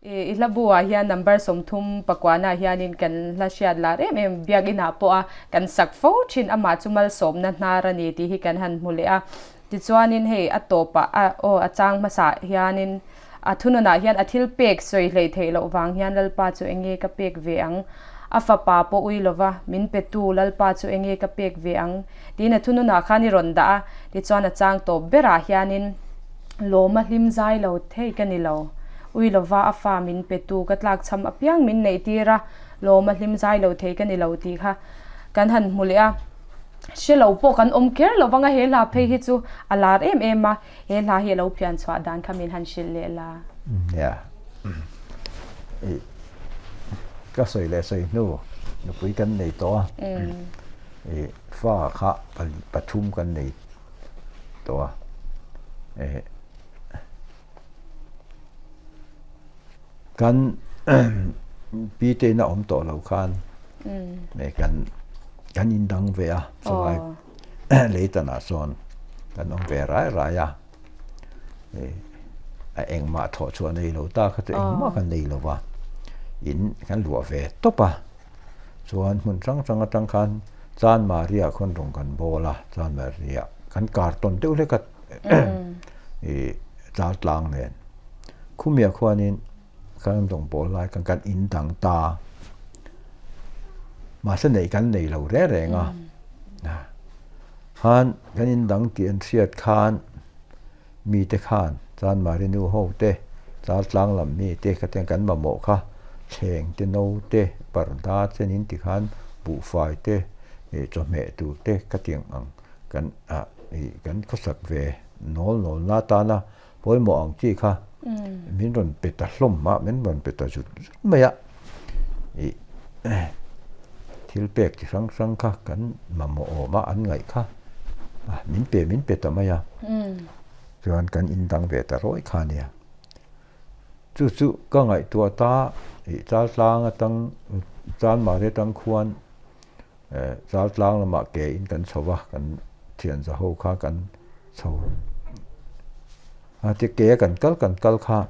Ilabua hian number somthum pakwana hianin kan la shiat la em biagina po a kan sakfo chin ama chumal somna hnara ni ti hi kan han mule a ti chuanin hei atopa a o achang masa hianin athununa hian athil pek soi hlei theilo wang hian lalpa chu enge ka pek ve ang afapa po uilova min petu lalpa chu enge ka pek ve ang tin athununa khani ronda a ti chuan achang to bera hianin loma hlimzai lo thei kanilo uilova afa min petu katlak cham apiang min nei tira loma hlimzai lo thei kanilo ti kha kan han mulia shelo po kan omker lowanga hela phei hi chu alar em ma hela hi lo pian chwa dan khamin han shil le la ya ka soi le soi nu nu pui kan nei to fa kha pathum kan nei to kan pi te na om to lo khan me kan in dang ve a so lai later na son kan om ve rai ya a eng ma tho chuan nei lo ta kha te eng ma kan nei lo wa in kan lua ve to pa chuan mun chang atang khan chan maria khon rong kan bola chan maria kan karton deuh le kat chal tlang nen khumia khwanin kan dong bol lai kan in dang ta mà sẽ này cái này lâu rẻ rẻ ngà, han cái in đăng tiền siết khan, mi te khan, chan mà riêng hậu te, chan lang làm mi te cái tiếng cái mà mỏ kha, chèn te nâu te, bảo đa trên in ti khan, bụ phải te, cho mẹ tu te cái tiếng ang, cái có sắc về, nol na ta na, bôi mỏ ang chi kha, mình còn bị ta lom mà, mình còn bị ta chút mấy ạ. Thil pek chi sang kha kan mamo ma an ngai kha min pe ta maya chuan kan in dang ve ta roi kha nia chu ka ngai tua ta chal tlang atang chan ma re tang khuan chal tlang lama ke in kan chowa kan thian za ho kha kan chho ti ke kan kal kha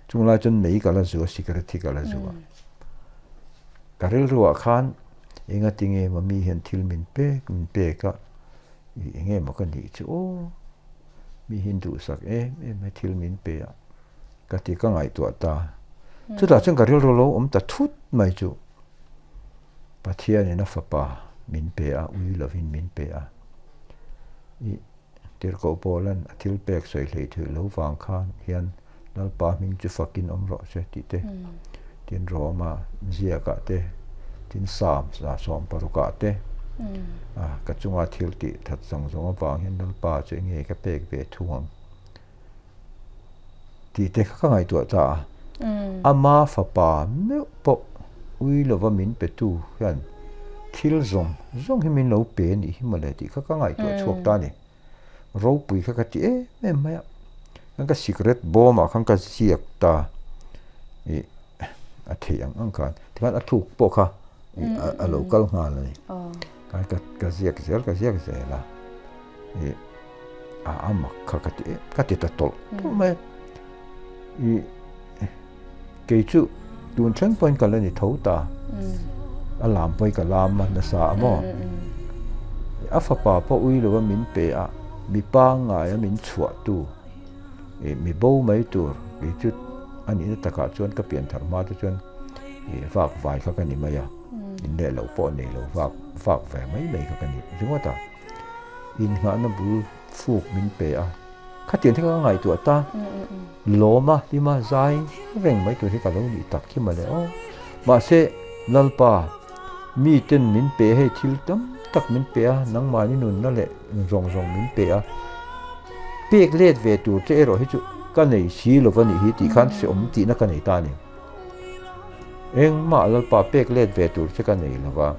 chung la chun nei kala zu security kala zu karil ruwa khan inga tinge ma mi hian thil min pe ka inge ma kan ni chu mi hindu sak me thil min pe a ka ti ka ngai tu ta chu ta chung ka ril ro lo ta thut mai chu pathian ina fa pa min pe a ui lovin min pe a i tir ko polan thil pek soi hlei thu lo wang khan hian lal pa min chu fakin om ro se ti te tin ro ma zia ka te tin sam sa som paruka te ka chunga thil ti that zong awang hin dal pa che nge ka pek ve thuang ti te kha ngai tu ta ama fa pa me po ui lova min pe tu hian thil zong hi min lo pe ni hi male ti kha ngai tu chok ta ni ro pui kha ka ti me ma ka secret bomb a khang ka siak ta a theyang ang kan tikan a thuk po kha a local nga lai ka ziak zel la a amak ka ti ta tol me ke chu tun chang point ka la ni thau ta a lam poi ka lam man na sa mo a fa pa po ui lo min pe a mi pa nga ya min chua tu mi bo mai tur ke chu ani ta ka chuan ka pian thar ma tu chuan vak vai kha ka ni ma ya in le lo po nei lo vak ve mai ka ni jingwa ta in nga na bu fuk min pe a kha tian the ka ngai tu ta lo ma ti ma zai reng mai tu he ka lo ni tak ki ma le ma se lalpa mi ten min pe he thil tam tak min pe a nang ma ni nun na le rong min pe a pek let ve tu che ro hi chu ka nei si lo va ni hi ti khan se om ti na ka nei ta ni eng ma lalpa pek let ve tu che ka nei lo wa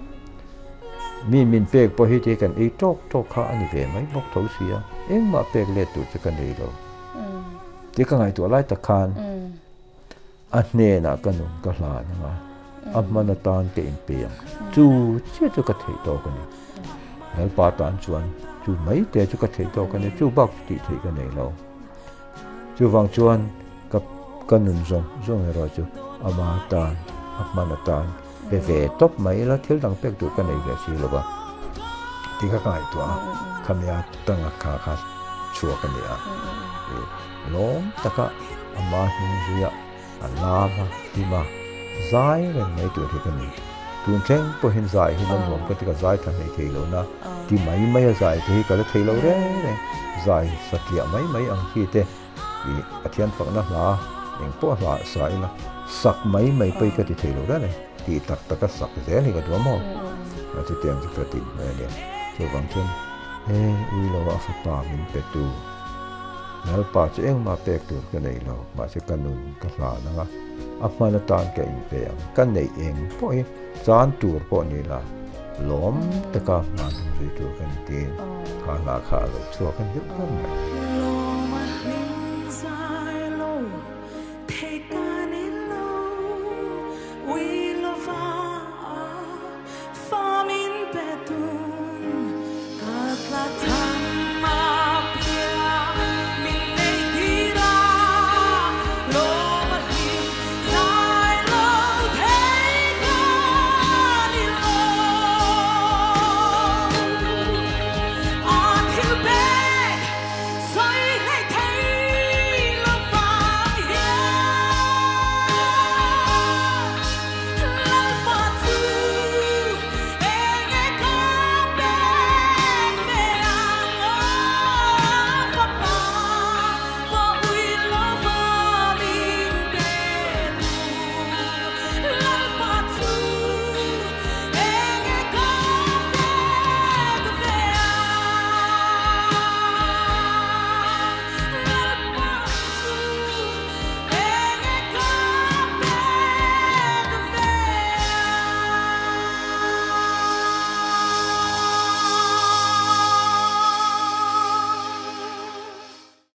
min pek po hi ti kan e tok kha ani ve mai bok tho sia eng ma pek let tu che ka nei lo ti ka ngai tu lai ta khan a hne na ka nun ka hla na ma amana tan ke in pe chu che ka thei to ka ni lalpa tan chuan chu mai te chu ka thei to ka ni chu bak ti thei ka nei lo chu wang chuan kanun zong hero chu ama tan apmana tan ve top mai la thil dang pek tu kan nei ve si lo ba ti ka kai to khamya tang kha chua kan ni a lom taka ama hin zia alama tima zai ren nei tu thi kan ni tun cheng po hin zai hin lom ka ti ka zai tha nei thei lo na ti mai zai thi ka la thei lo re zai satlia mai ang hi te i athian phak na la eng po la sai la sak mai pe ka ti thei lo ra ne ti tak taka sak ze ni ka do mo a ti tiang ka ti ne ne so bang chen ui lo wa fa pa min pe tu nal pa che eng ma pek tu ka nei lo ma se kanun ka la na nga apmana tan ka in pe kan nei eng po i chan tur po ni la lom taka ma ri tu kan ti kha la kha lo chua kan yu kan we